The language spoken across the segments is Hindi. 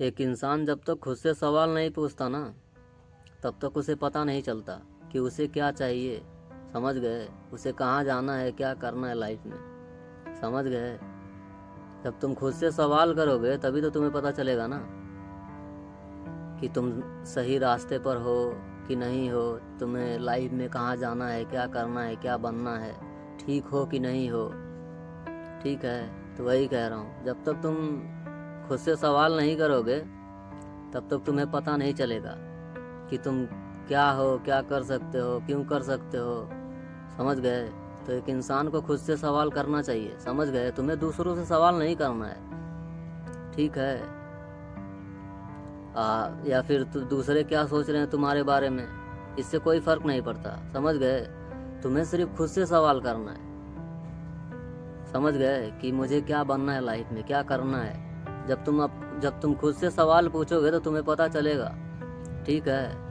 एक इंसान जब तक खुद से सवाल नहीं पूछता ना, तब तक उसे पता नहीं चलता कि उसे क्या चाहिए। समझ गए? उसे कहाँ जाना है, क्या करना है लाइफ में। समझ गए? जब तुम खुद से सवाल करोगे तभी तो तुम्हें पता चलेगा ना कि तुम सही रास्ते पर हो कि नहीं हो, तुम्हें लाइफ में कहाँ जाना है, क्या करना है, क्या बनना है, ठीक हो कि नहीं हो। ठीक है, तो वही कह रहा हूँ, जब तक तुम खुद से सवाल नहीं करोगे तब तक तुम्हें पता नहीं चलेगा कि तुम क्या हो, क्या कर सकते हो, क्यों कर सकते हो। समझ गए? तो एक इंसान को खुद से सवाल करना चाहिए। समझ गए? तुम्हें दूसरों से सवाल नहीं करना है। ठीक है? या फिर दूसरे क्या सोच रहे हैं तुम्हारे बारे में, इससे कोई फर्क नहीं पड़ता। समझ गए? तुम्हें सिर्फ खुद से सवाल करना है। समझ गए कि मुझे क्या बनना है लाइफ में, क्या करना है। जब तुम खुद से सवाल पूछोगे तो तुम्हें पता चलेगा। ठीक है?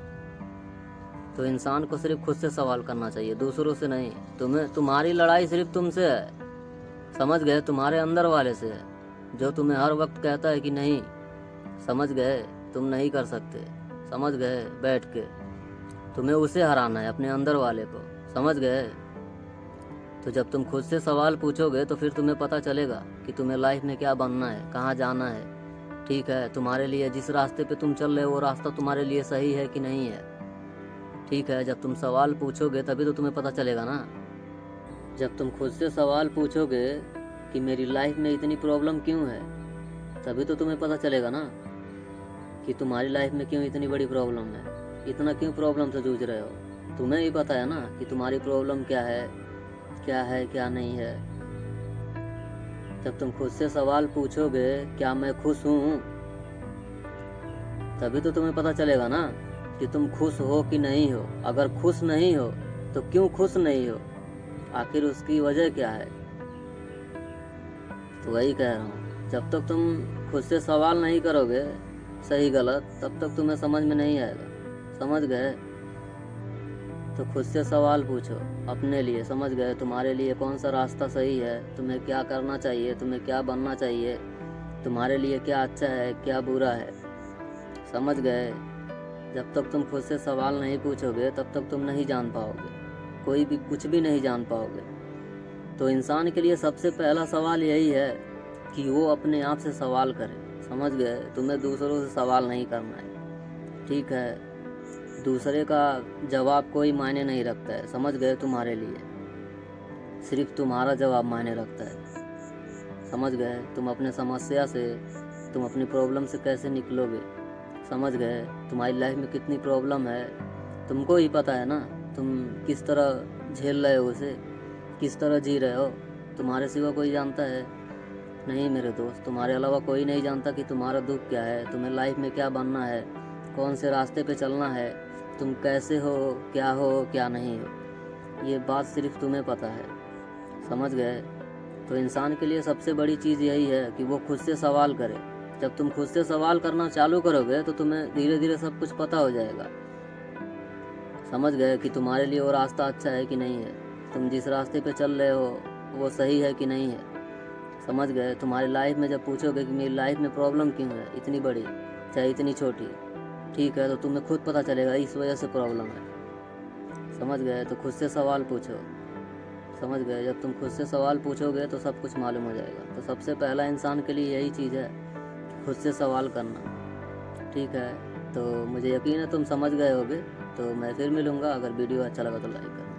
तो इंसान को सिर्फ खुद से सवाल करना चाहिए, दूसरों से नहीं। तुम्हारी लड़ाई सिर्फ तुमसे है। समझ गए? तुम्हारे अंदर वाले से है, जो तुम्हें हर वक्त कहता है कि नहीं। समझ गए? तुम नहीं कर सकते। समझ गए? बैठ के तुम्हें उसे हराना है, अपने अंदर वाले को। समझ गए? तो जब तुम खुद से सवाल पूछोगे तो फिर तुम्हें पता चलेगा कि तुम्हें लाइफ में क्या बनना है, कहाँ जाना है। ठीक है? तुम्हारे लिए जिस रास्ते पे तुम चल रहे हो वो रास्ता तुम्हारे लिए सही है कि नहीं है। ठीक है? जब तुम सवाल पूछोगे तभी तो तुम्हें पता चलेगा ना। जब तुम खुद से सवाल पूछोगे कि मेरी लाइफ में इतनी प्रॉब्लम क्यों है, तभी तो तुम्हें पता चलेगा ना कि तुम्हारी लाइफ में क्यों इतनी बड़ी प्रॉब्लम है, इतना क्यों प्रॉब्लम से जूझ रहे हो। तुम्हें ही पता है ना कि तुम्हारी प्रॉब्लम क्या है, क्या नहीं है। जब तुम खुद से सवाल पूछोगे क्या मैं खुश हूँ, तभी तो तुम्हें पता चलेगा ना कि तुम खुश हो कि नहीं हो। अगर खुश नहीं हो तो क्यों खुश नहीं हो, आखिर उसकी वजह क्या है। तो वही कह रहा हूँ, जब तक तुम खुद से सवाल नहीं करोगे सही गलत, तब तक तुम्हें समझ में नहीं आएगा। समझ गए? तो खुद से सवाल पूछो अपने लिए। समझ गए? तुम्हारे लिए कौन सा रास्ता सही है, तुम्हें क्या करना चाहिए, तुम्हें क्या बनना चाहिए, तुम्हारे लिए क्या अच्छा है, क्या बुरा है। समझ गए? जब तक तुम खुद से सवाल नहीं पूछोगे तब तक तुम नहीं जान पाओगे, कोई भी कुछ भी नहीं जान पाओगे। तो इंसान के लिए सबसे पहला सवाल यही है कि वो अपने आप से सवाल करे। समझ गए? तुम्हें दूसरों से सवाल नहीं करना है। ठीक है? दूसरे का जवाब कोई मायने नहीं रखता है। समझ गए? तुम्हारे लिए सिर्फ तुम्हारा जवाब मायने रखता है। समझ गए? तुम अपने समस्या से, तुम अपनी प्रॉब्लम से कैसे निकलोगे। समझ गए? तुम्हारी लाइफ में कितनी प्रॉब्लम है तुमको ही पता है ना। तुम किस तरह झेल रहे हो उसे, किस तरह जी रहे हो, तुम्हारे सिवा कोई जानता है? नहीं मेरे दोस्त, तुम्हारे अलावा कोई नहीं जानता कि तुम्हारा दुख क्या है, तुम्हें लाइफ में क्या बनना है, कौन से रास्ते पे चलना है, तुम कैसे हो, क्या नहीं हो। ये बात सिर्फ तुम्हें पता है। समझ गए? तो इंसान के लिए सबसे बड़ी चीज़ यही है कि वो खुद से सवाल करे। जब तुम खुद से सवाल करना चालू करोगे तो तुम्हें धीरे धीरे सब कुछ पता हो जाएगा। समझ गए कि तुम्हारे लिए वो रास्ता अच्छा है कि नहीं है, तुम जिस रास्ते पे चल रहे हो वो सही है कि नहीं है। समझ गए? तुम्हारी लाइफ में जब पूछोगे कि मेरी लाइफ में प्रॉब्लम क्यों है, इतनी बड़ी चाहे इतनी छोटी, ठीक है, तो तुम्हें खुद पता चलेगा इस वजह से प्रॉब्लम है। समझ गए? तो खुद से सवाल पूछो। समझ गए? जब तुम खुद से सवाल पूछोगे तो सब कुछ मालूम हो जाएगा। तो सबसे पहला इंसान के लिए यही चीज़ है, खुद से सवाल करना। ठीक है? तो मुझे यकीन है तुम समझ गए होगे। तो मैं फिर मिलूँगा, अगर वीडियो अच्छा लगा तो लाइक करना।